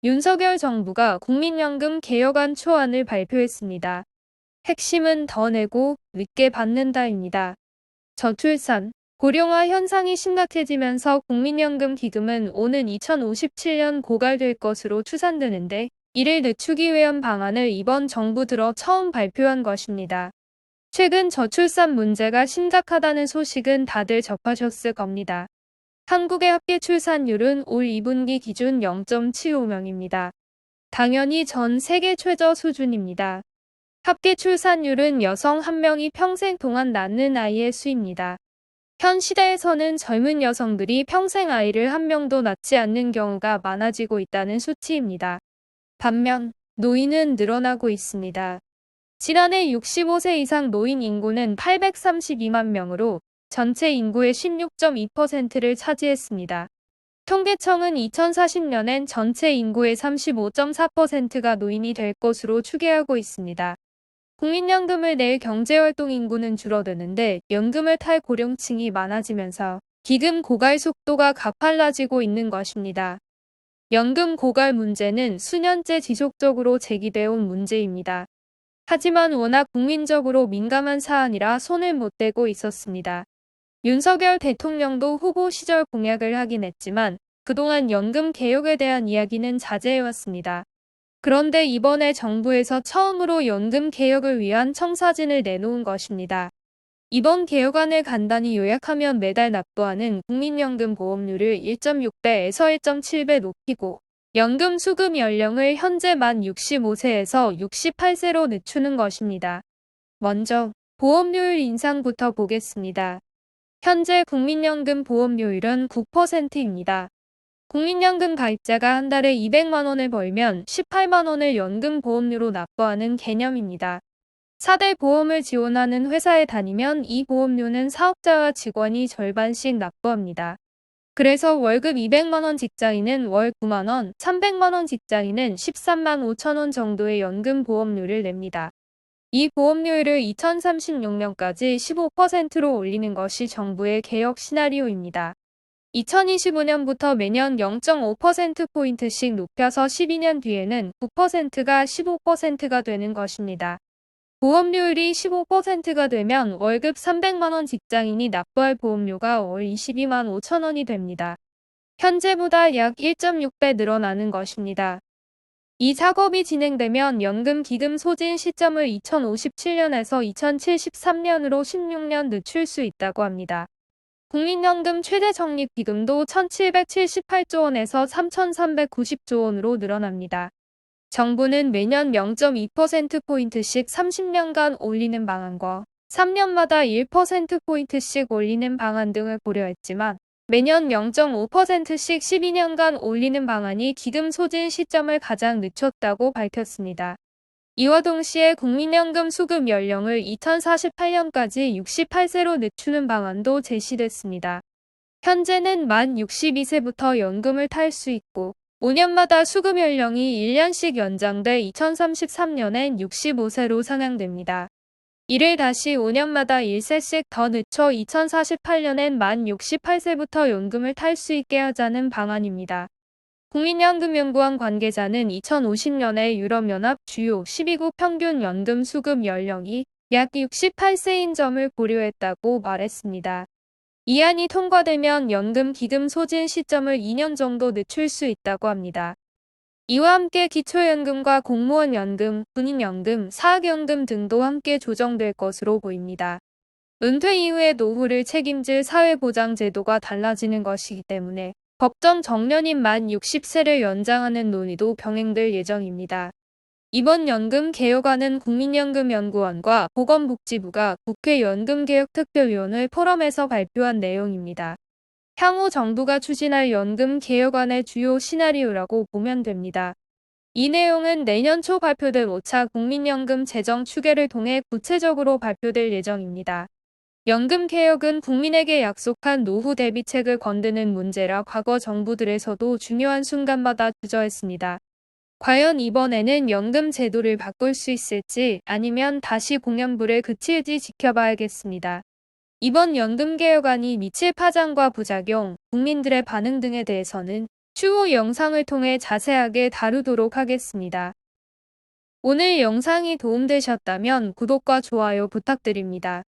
윤석열 정부가 국민연금 개혁안 초안을 발표했습니다. 핵심은 더 내고 늦게 받는다입니다. 저출산, 고령화 현상이 심각해지면서 국민연금 기금은 오는 2057년 고갈될 것으로 추산되는데 이를 늦추기 위한 방안을 이번 정부 들어 처음 발표한 것입니다. 최근 저출산 문제가 심각하다는 소식은 다들 접하셨을 겁니다. 한국의 합계 출산율은 올 2분기 기준 0.75명입니다. 당연히 전 세계 최저 수준입니다. 합계 출산율은 여성 1명이 평생 동안 낳는 아이의 수입니다. 현 시대에서는 젊은 여성들이 평생 아이를 1명도 낳지 않는 경우가 많아지고 있다는 수치입니다. 반면 노인은 늘어나고 있습니다. 지난해 65세 이상 노인 인구는 832만 명으로 전체 인구의 16.2%를 차지했습니다. 통계청은 2040년엔 전체 인구의 35.4%가 노인이 될 것으로 추계하고 있습니다. 국민연금을 낼 경제활동 인구는 줄어드는데 연금을 탈 고령층이 많아지면서 기금 고갈 속도가 가팔라지고 있는 것입니다. 연금 고갈 문제는 수년째 지속적으로 제기되어 온 문제입니다. 하지만 워낙 국민적으로 민감한 사안이라 손을 못 대고 있었습니다. 윤석열 대통령도 후보 시절 공약을 하긴 했지만 그동안 연금 개혁에 대한 이야기는 자제해왔습니다. 그런데 이번에 정부에서 처음으로 연금 개혁을 위한 청사진을 내놓은 것입니다. 이번 개혁안을 간단히 요약하면 매달 납부하는 국민연금 보험료를 1.6배에서 1.7배 높이고 연금 수급 연령을 현재 만 65세에서 68세로 늦추는 것입니다. 먼저 보험료율 인상부터 보겠습니다. 현재 국민연금 보험료율은 9%입니다. 국민연금 가입자가 한 달에 200만 원을 벌면 18만 원을 연금 보험료로 납부하는 개념입니다. 4대 보험을 지원하는 회사에 다니면 이 보험료는 사업자와 직원이 절반씩 납부합니다. 그래서 월급 200만 원 직장인은 월 9만 원, 300만 원 직장인은 13만 5천 원 정도의 연금 보험료를 냅니다. 이 보험료율을 2036년까지 15%로 올리는 것이 정부의 개혁 시나리오입니다. 2025년부터 매년 0.5%포인트씩 높여서 12년 뒤에는 9%가 15%가 되는 것입니다. 보험료율이 15%가 되면 월급 300만 원 직장인이 납부할 보험료가 월 22만 5천 원이 됩니다. 현재보다 약 1.6배 늘어나는 것입니다. 이 작업이 진행되면 연금 기금 소진 시점을 2057년에서 2073년으로 16년 늦출 수 있다고 합니다. 국민연금 최대 적립기금도 1778조 원에서 3390조 원으로 늘어납니다. 정부는 매년 0.2%포인트씩 30년간 올리는 방안과 3년마다 1%포인트씩 올리는 방안 등을 고려했지만 매년 0.5%씩 12년간 올리는 방안이 기금 소진 시점을 가장 늦췄다고 밝혔습니다. 이와 동시에 국민연금 수급 연령을 2048년까지 68세로 늦추는 방안도 제시됐습니다. 현재는 만 62세부터 연금을 탈 수 있고 5년마다 수급 연령이 1년씩 연장돼 2033년엔 65세로 상향됩니다. 이를 다시 5년마다 1세씩 더 늦춰 2048년엔 만 68세부터 연금을 탈 수 있게 하자는 방안입니다. 국민연금연구원 관계자는 2050년에 유럽연합 주요 12국 평균 연금 수급 연령이 약 68세인 점을 고려했다고 말했습니다. 이 안이 통과되면 연금 기금 소진 시점을 2년 정도 늦출 수 있다고 합니다. 이와 함께 기초연금과 공무원연금, 군인연금, 사학연금 등도 함께 조정될 것으로 보입니다. 은퇴 이후의 노후를 책임질 사회보장제도가 달라지는 것이기 때문에 법정 정년인 만 60세를 연장하는 논의도 병행될 예정입니다. 이번 연금 개혁안은 국민연금연구원과 보건복지부가 국회 연금개혁특별위원회 포럼에서 발표한 내용입니다. 향후 정부가 추진할 연금 개혁안의 주요 시나리오라고 보면 됩니다. 이 내용은 내년 초 발표될 5차 국민연금 재정 추계를 통해 구체적으로 발표될 예정입니다. 연금 개혁은 국민에게 약속한 노후 대비책을 건드는 문제라 과거 정부들에서도 중요한 순간마다 주저했습니다. 과연 이번에는 연금 제도를 바꿀 수 있을지 아니면 다시 공연불에 그칠지 지켜봐야겠습니다. 이번 연금 개혁안이 미칠 파장과 부작용, 국민들의 반응 등에 대해서는 추후 영상을 통해 자세하게 다루도록 하겠습니다. 오늘 영상이 도움되셨다면 구독과 좋아요 부탁드립니다.